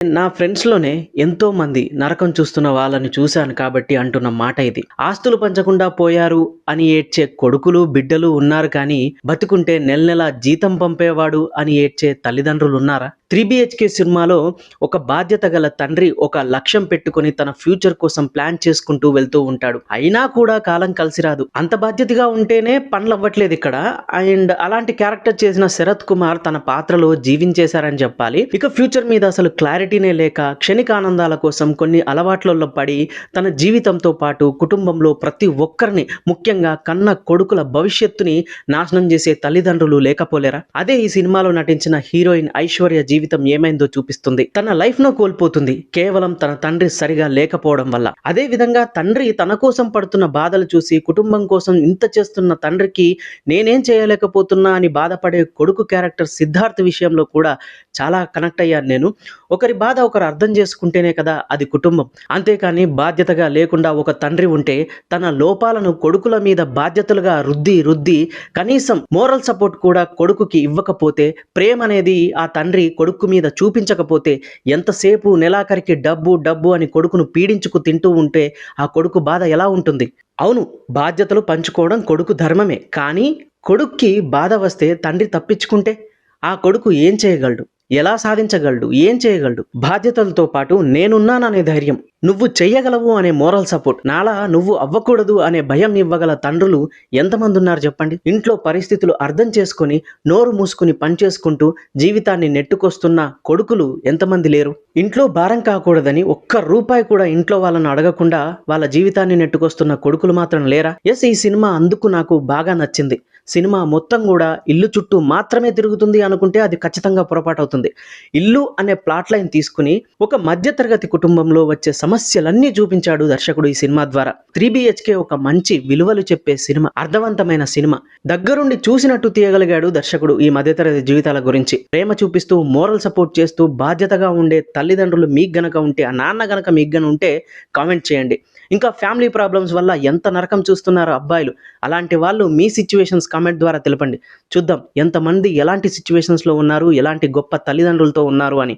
నా ఫ్రెండ్స్‌లోనే ఎంతోమంది నరకం చూస్తున్న వాళ్ళని చూశాను కాబట్టి అంటున్న మాట ఇది. ఆస్తులు పంచకుండా పోయారు అని ఏడ్చే కొడుకులు, బిడ్డలు ఉన్నారు కానీ, బతికుంటే నెల నెలా జీతం పంపేవాడు అని ఏడ్చే తల్లిదండ్రులున్నారా? 'త్రీ బీహెచ్‌కే' సినిమాలో ఒక బాధ్యత గల తండ్రి ఒక లక్ష్యం పెట్టుకొని తన ఫ్యూచర్ కోసం ప్లాన్ చేసుకుంటూ వెళ్తూ ఉంటాడు. అయినా కూడా కాలం కలిసి రాదు. అంత బాధ్యతగా ఉంటేనే పనులవ్వట్లేదిక్కడ. అండ్ అలాంటి క్యారెక్టర్ చేసిన శరత్ కుమార్ తన పాత్రలో జీవించేశారని చెప్పాలి. ఇక ఫ్యూచర్ మీద అసలు క్లారిటీనే లేక క్షణికానందాల కోసం కొన్ని అలవాట్లలో పడి తన జీవితంతో పాటు కుటుంబంలో ప్రతి ఒక్కరిని, ముఖ్యంగా కన్న కొడుకుల భవిష్యత్తుని నాశనం చేసే తల్లిదండ్రులు లేకపోలేరా? అదే ఈ సినిమాలో నటించిన హీరోయిన్ ఐశ్వర్య జీవితం ఏమైందో చూపిస్తుంది. తన లైఫ్ ను కోల్పోతుంది కేవలం తన తండ్రి సరిగా లేకపోవడం వల్ల. అదే విధంగా తండ్రి తన కోసం పడుతున్న బాధలు చూసి కుటుంబం కోసం ఇంత చేస్తున్న తండ్రికి నేనేం చేయలేకపోతున్నా అని బాధపడే కొడుకు క్యారెక్టర్ సిద్ధార్థ్ విషయంలో కూడా చాలా కనెక్ట్ అయ్యాను నేను. ఒకరి బాధ ఒకరు అర్థం చేసుకుంటేనే కదా అది కుటుంబం. అంతేకాని బాధ్యతగా లేకుండా ఒక తండ్రి ఉంటే తన లోపాలను కొడుకుల మీద బాధ్యతలుగా రుద్ది రుద్ది కనీసం మోరల్ సపోర్ట్ కూడా కొడుకుకి ఇవ్వకపోతే, ప్రేమ అనేది ఆ తండ్రి కొడుకు మీద చూపించకపోతే, ఎంతసేపు నెలాఖరికి డబ్బు డబ్బు అని కొడుకును పీడించుకు తింటూ ఉంటే ఆ కొడుకు బాధ ఎలా ఉంటుంది? అవును, బాధ్యతలు పంచుకోవడం కొడుకు ధర్మమే. కానీ కొడుక్కి బాధ వస్తే తండ్రి తప్పించుకుంటే ఆ కొడుకు ఏం చేయగలడు? ఎలా సాధించగలడు? ఏం చేయగలడు? బాధ్యతలతో పాటు నేనున్నాననే ధైర్యం, నువ్వు చెయ్యగలవు అనే మోరల్ సపోర్ట్, నాలా నువ్వు అవ్వకూడదు అనే భయం ఇవ్వగల తండ్రులు ఎంతమంది ఉన్నారు చెప్పండి? ఇంట్లో పరిస్థితులు అర్థం చేసుకొని నోరు మూసుకుని పనిచేసుకుంటూ జీవితాన్ని నెట్టుకొస్తున్న కొడుకులు ఎంతమంది లేరు? ఇంట్లో భారం కాకూడదని ఒక్క రూపాయి కూడా ఇంట్లో వాళ్ళను అడగకుండా వాళ్ళ జీవితాన్ని నెట్టుకొస్తున్న కొడుకులు మాత్రం లేరా? ఎస్, ఈ సినిమా అందుకు నాకు బాగా నచ్చింది. సినిమా మొత్తం కూడా ఇల్లు చుట్టూ మాత్రమే తిరుగుతుంది అనుకుంటే అది ఖచ్చితంగా పొరపాటు అవుతుంది. ఇల్లు అనే ప్లాట్ లైన్ తీసుకుని ఒక మధ్యతరగతి కుటుంబంలో వచ్చే సమస్యలన్నీ చూపించాడు దర్శకుడు ఈ సినిమా ద్వారా. 'త్రీ బీహెచ్కే' ఒక మంచి విలువలు చెప్పే సినిమా, అర్థవంతమైన సినిమా. దగ్గరుండి చూసినట్టు తీయగలిగాడు దర్శకుడు ఈ మధ్యతరగతి జీవితాల గురించి. ప్రేమ చూపిస్తూ, మోరల్ సపోర్ట్ చేస్తూ, బాధ్యతగా ఉండే తల్లిదండ్రులు మీకు గనక ఉంటే, ఆ నాన్న గనక మీకు గన ఉంటే కామెంట్ చేయండి. ఇంకా ఫ్యామిలీ ప్రాబ్లమ్స్ వల్ల ఎంత నరకం చూస్తున్నారో అబ్బాయిలు, అలాంటి వాళ్ళు మీ సిచ్యువేషన్స్ కామెంట్ ద్వారా తెలపండి. చూద్దాం ఎంతమంది ఎలాంటి సిచ్యువేషన్స్లో ఉన్నారు, ఎలాంటి గొప్ప తల్లిదండ్రులతో ఉన్నారు అని.